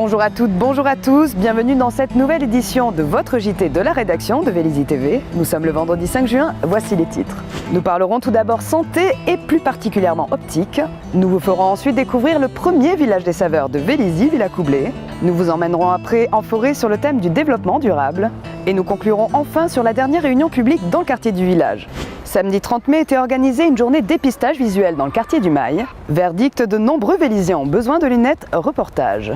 Bonjour à toutes, bonjour à tous, bienvenue dans cette nouvelle édition de votre JT de la rédaction de Vélizy TV. Nous sommes le vendredi 5 juin, voici les titres. Nous parlerons tout d'abord santé et plus particulièrement optique. Nous vous ferons ensuite découvrir le premier village des saveurs de Vélizy, Villacoublay. Nous vous emmènerons après en forêt sur le thème du développement durable. Et nous conclurons enfin sur la dernière réunion publique dans le quartier du village. Samedi 30 mai était organisée une journée dépistage visuel dans le quartier du Mail. Verdict, de nombreux Vélysiens ont besoin de lunettes, reportage.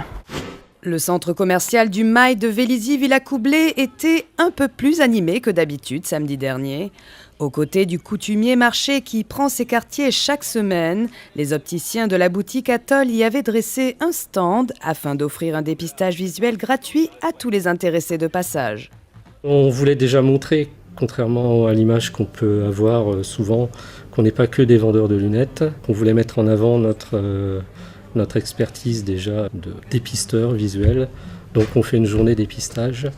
Le centre commercial du Mail de Vélizy, Villacoublay était un peu plus animé que d'habitude samedi dernier. Aux côtés du coutumier marché qui prend ses quartiers chaque semaine, les opticiens de la boutique Atoll y avaient dressé un stand afin d'offrir un dépistage visuel gratuit à tous les intéressés de passage. On voulait déjà montrer, contrairement à l'image qu'on peut avoir souvent, qu'on n'est pas que des vendeurs de lunettes, qu'on voulait mettre en avant notre expertise déjà de dépisteur visuel. Donc on fait une journée dépistage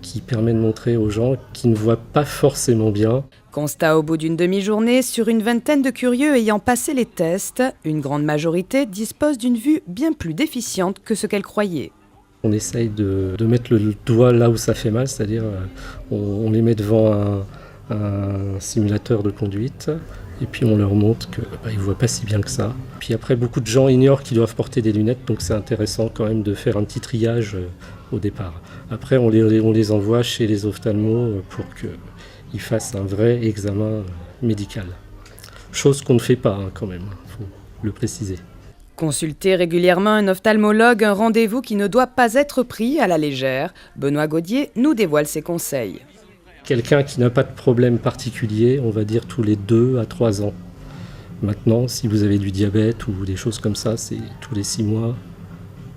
qui permet de montrer aux gens qui ne voient pas forcément bien. Constat au bout d'une demi-journée, sur une vingtaine de curieux ayant passé les tests, une grande majorité dispose d'une vue bien plus déficiente que ce qu'elle croyait. On essaye de mettre le doigt là où ça fait mal, c'est-à-dire on les met devant un simulateur de conduite et puis on leur montre qu'ils ne voient pas si bien que ça. Puis après, beaucoup de gens ignorent qu'ils doivent porter des lunettes, donc c'est intéressant quand même de faire un petit triage au départ. Après, on les envoie chez les ophtalmos pour qu'ils fassent un vrai examen médical. Chose qu'on ne fait pas quand même, il faut le préciser. Consulter régulièrement un ophtalmologue, un rendez-vous qui ne doit pas être pris à la légère. Benoît Gaudier nous dévoile ses conseils. Quelqu'un qui n'a pas de problème particulier, on va dire tous les 2 à 3 ans. Maintenant, si vous avez du diabète ou des choses comme ça, c'est tous les 6 mois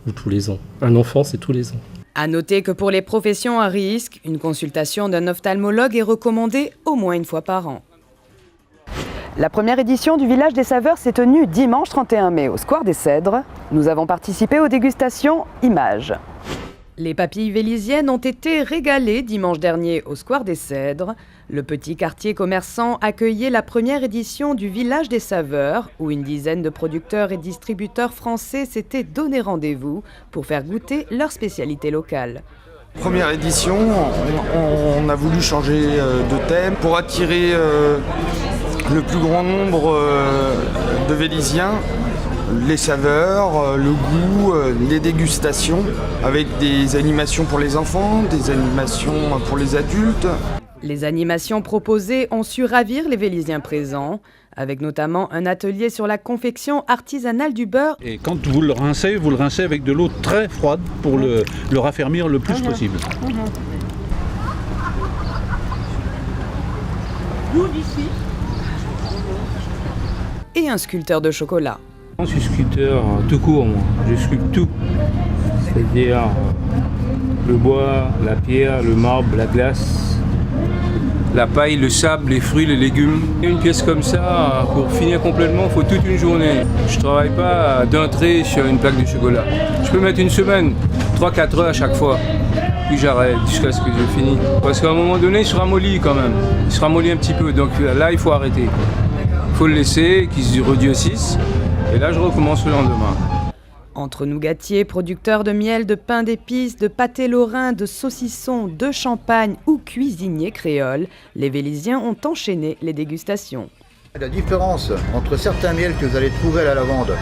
ou tous les ans. Un enfant, c'est tous les ans. À noter que pour les professions à risque, une consultation d'un ophtalmologue est recommandée au moins une fois par an. La première édition du Village des Saveurs s'est tenue dimanche 31 mai au Square des Cèdres. Nous avons participé aux dégustations Images. Les papilles vélysiennes ont été régalées dimanche dernier au Square des Cèdres. Le petit quartier commerçant accueillait la première édition du Village des Saveurs, où une dizaine de producteurs et distributeurs français s'étaient donné rendez-vous pour faire goûter leurs spécialités locales. Première édition, on a voulu changer de thème pour attirer le plus grand nombre de Vélysiens, les saveurs, le goût, les dégustations, avec des animations pour les enfants, des animations pour les adultes. Les animations proposées ont su ravir les Vélysiens présents, avec notamment un atelier sur la confection artisanale du beurre. Et quand vous le rincez avec de l'eau très froide pour le raffermir le plus possible. Goût d'ici. Et un sculpteur de chocolat. Je suis sculpteur tout court, moi. Je sculpte tout. C'est-à-dire le bois, la pierre, le marbre, la glace, la paille, le sable, les fruits, les légumes. Une pièce comme ça, pour finir complètement, il faut toute une journée. Je ne travaille pas d'un trait sur une plaque de chocolat. Je peux mettre une semaine, 3-4 heures à chaque fois. Puis j'arrête jusqu'à ce que je finis. Parce qu'à un moment donné, il se ramollit quand même. Il se ramollit un petit peu, donc là, il faut arrêter. Il faut le laisser, qu'il se rediocisse. Et là, je recommence le lendemain. Entre nougatiers, producteurs de miel, de pain d'épices, de pâté lorrain, de saucissons, de champagne ou cuisiniers créoles, les Vélysiens ont enchaîné les dégustations. La différence entre certains miels que vous allez trouver à la lavande,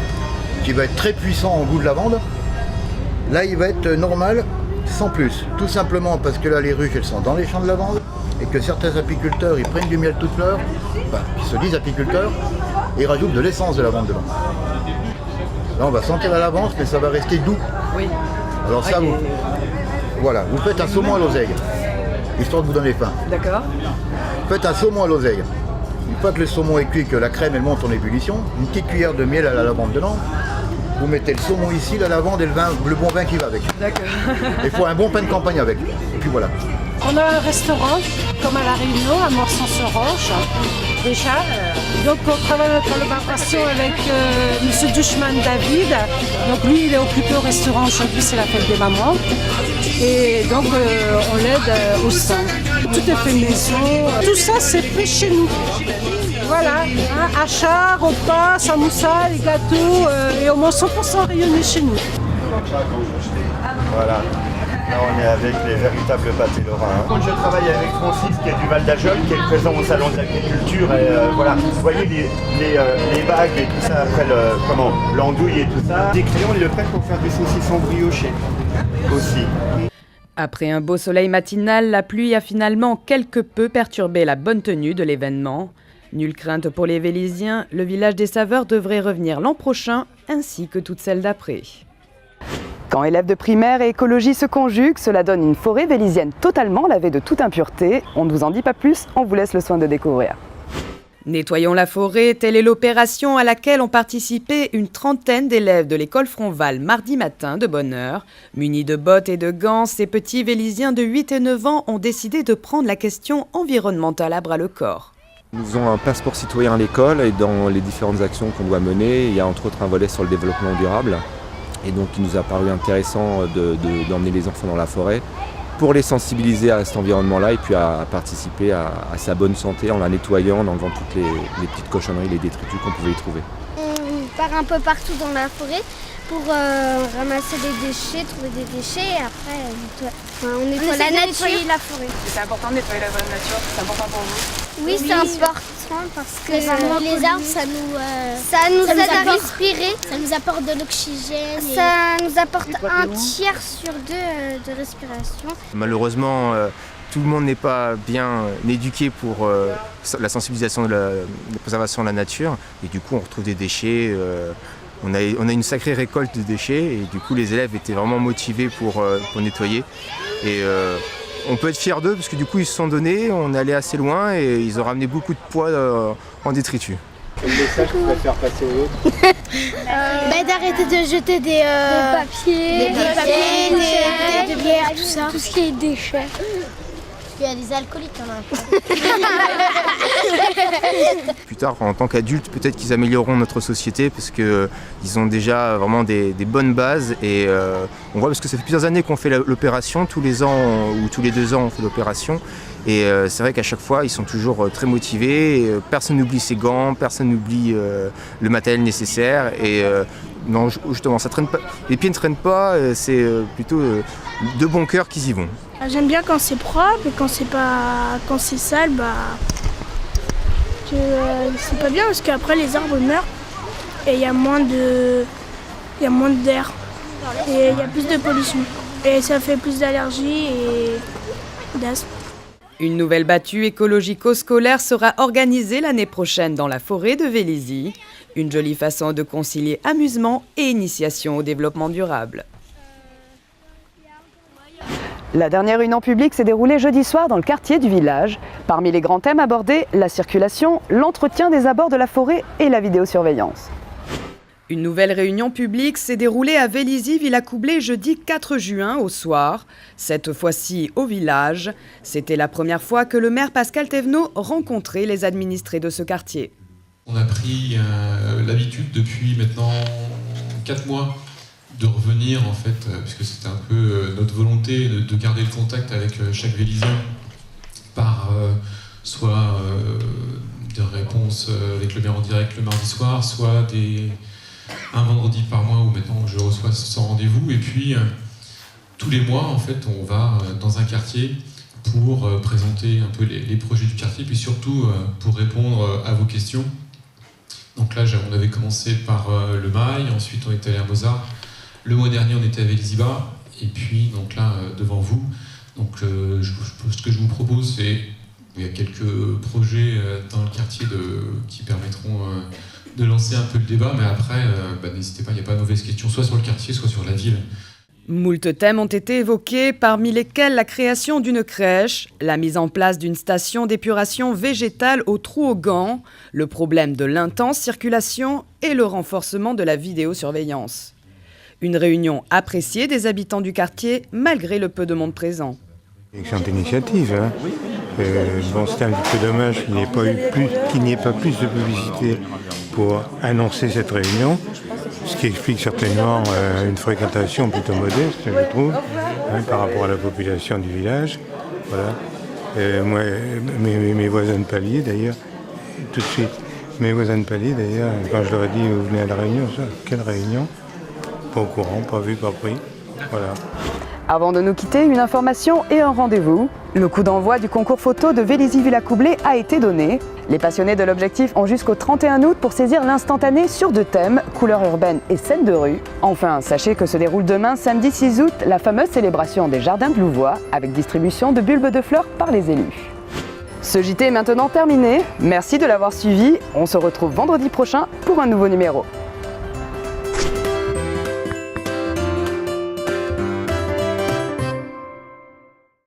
qui va être très puissant en goût de lavande, là il va être normal sans plus. Tout simplement parce que là les ruches elles sont dans les champs de lavande et que certains apiculteurs ils prennent du miel toute fleur, qui se disent apiculteurs, et rajoutent de l'essence de lavande dedans. Là on va sentir la lavande mais ça va rester doux. Oui. Alors ça voilà, vous faites un saumon à l'oseille, histoire de vous donner faim. D'accord. Faites un saumon à l'oseille. Une fois que le saumon est cuit, que la crème elle monte en ébullition, une petite cuillère de miel à la lavande dedans. Vous mettez le saumon ici, la lavande et le bon vin qui va avec. D'accord. Il faut un bon pain de campagne avec. Et puis voilà. On a un restaurant, comme à La Réunion, à Morsan-sur-Roche, déjà. Donc on travaille en collaboration avec M. Duchman David. Donc lui, il est occupé au restaurant aujourd'hui, c'est la fête des mamans. Et donc on l'aide au stand. Tout est fait maison. Tout ça, c'est fait chez nous. Voilà, hein, achat, repas, samoussa, les gâteaux, et au moins 100% rayonné chez nous. Voilà. Là, on est avec les véritables pâtés lorrains. Quand je travaille avec Francis, qui est du Val d'Ajol, qui est présent au Salon de l'Agriculture, et voilà, vous voyez les bagues et tout ça, après l'andouille et tout ça. Des crayons, ils le prennent pour faire du saucisson brioché aussi. Après un beau soleil matinal, la pluie a finalement quelque peu perturbé la bonne tenue de l'événement. Nulle crainte pour les Vélisiens, le village des saveurs devrait revenir l'an prochain, ainsi que toutes celles d'après. Quand élèves de primaire et écologie se conjuguent, cela donne une forêt vélisienne totalement lavée de toute impureté. On ne vous en dit pas plus, on vous laisse le soin de découvrir. Nettoyons la forêt, telle est l'opération à laquelle ont participé une trentaine d'élèves de l'école Fronval mardi matin de bonne heure. Munis de bottes et de gants, ces petits Vélisiens de 8 et 9 ans ont décidé de prendre la question environnementale à bras-le-corps. Nous faisons un passeport citoyen à l'école et dans les différentes actions qu'on doit mener, il y a entre autres un volet sur le développement durable. Et donc il nous a paru intéressant d'emmener les enfants dans la forêt pour les sensibiliser à cet environnement-là et puis à participer à sa bonne santé en la nettoyant, en enlevant toutes les petites cochonneries, les détritus qu'on pouvait y trouver. On part un peu partout dans la forêt pour ramasser des déchets, trouver des déchets et après on nettoie la nature. La forêt. C'est important de nettoyer la nature, c'est important pour vous? Oui, c'est important parce que les arbres, ça nous aide à respirer. Ça nous apporte de l'oxygène. Ça nous apporte un tiers sur 2 de respiration. Malheureusement, tout le monde n'est pas bien éduqué pour la sensibilisation de la préservation de la nature. Et du coup, on retrouve des déchets. On a une sacrée récolte de déchets et du coup, les élèves étaient vraiment motivés pour nettoyer. Et on peut être fiers d'eux parce que du coup ils se sont donnés, on est allé assez loin et ils ont ramené beaucoup de poids en détritus. Quel message tu préfères passer aux autres? D'arrêter de jeter des papiers, des bières, tout ça. Tout ce qui est déchets. Il y a des alcooliques quand même. Plus tard, en tant qu'adultes, peut-être qu'ils amélioreront notre société parce qu'ils ont déjà vraiment des bonnes bases et on voit parce que ça fait plusieurs années qu'on fait l'opération, tous les ans ou tous les 2 ans on fait l'opération et c'est vrai qu'à chaque fois ils sont toujours très motivés, et, personne n'oublie ses gants, personne n'oublie le matériel nécessaire et non, justement, ça traîne pas, les pieds ne traînent pas, c'est plutôt de bon cœur qu'ils y vont. J'aime bien quand c'est propre et quand c'est sale, c'est pas bien parce qu'après les arbres meurent et il y a moins d'air et il y a plus de pollution et ça fait plus d'allergies et d'asthme. Une nouvelle battue écologico-scolaire sera organisée l'année prochaine dans la forêt de Vélizy. Une jolie façon de concilier amusement et initiation au développement durable. La dernière réunion publique s'est déroulée jeudi soir dans le quartier du village. Parmi les grands thèmes abordés, la circulation, l'entretien des abords de la forêt et la vidéosurveillance. Une nouvelle réunion publique s'est déroulée à Vélizy-Villacoublay jeudi 4 juin au soir. Cette fois-ci au village. C'était la première fois que le maire Pascal Thévenot rencontrait les administrés de ce quartier. On a pris l'habitude depuis maintenant 4 mois de revenir en fait, puisque c'était un peu notre volonté de garder le contact avec chaque Vélisien par soit des réponses avec le maire en direct le mardi soir, soit un vendredi par mois où maintenant je reçois sans rendez-vous. Et puis tous les mois en fait on va dans un quartier pour présenter un peu les projets du quartier, puis surtout pour répondre à vos questions. Donc là on avait commencé par le Mail, ensuite on est allé à Mozart. Le mois dernier, on était à Vélizy-Bas, et puis donc là, devant vous. Donc, ce que je vous propose, c'est il y a quelques projets dans le quartier qui permettront de lancer un peu le débat, mais après, n'hésitez pas, il n'y a pas de mauvaise question, soit sur le quartier, soit sur la ville. Moult thèmes ont été évoqués, parmi lesquels la création d'une crèche, la mise en place d'une station d'épuration végétale au Trou-aux-Gants, le problème de l'intense circulation et le renforcement de la vidéosurveillance. Une réunion appréciée des habitants du quartier, malgré le peu de monde présent. Excellente initiative. Hein. C'est un petit peu dommage qu'il n'y ait pas plus de publicité pour annoncer cette réunion, ce qui explique certainement une fréquentation plutôt modeste, je trouve, par rapport à la population du village. Voilà. Moi, mes voisins de palier, d'ailleurs, tout de suite, mes voisins de palier, d'ailleurs, quand je leur ai dit, vous venez à la réunion, ça, quelle réunion ? Pas au courant, pas vu, pas pris. Voilà. Avant de nous quitter, une information et un rendez-vous. Le coup d'envoi du concours photo de Vélizy-Villacoublay a été donné. Les passionnés de l'objectif ont jusqu'au 31 août pour saisir l'instantané sur 2 thèmes, couleurs urbaines et scènes de rue. Enfin, sachez que se déroule demain, samedi 6 août, la fameuse célébration des Jardins de Louvois avec distribution de bulbes de fleurs par les élus. Ce JT est maintenant terminé. Merci de l'avoir suivi. On se retrouve vendredi prochain pour un nouveau numéro.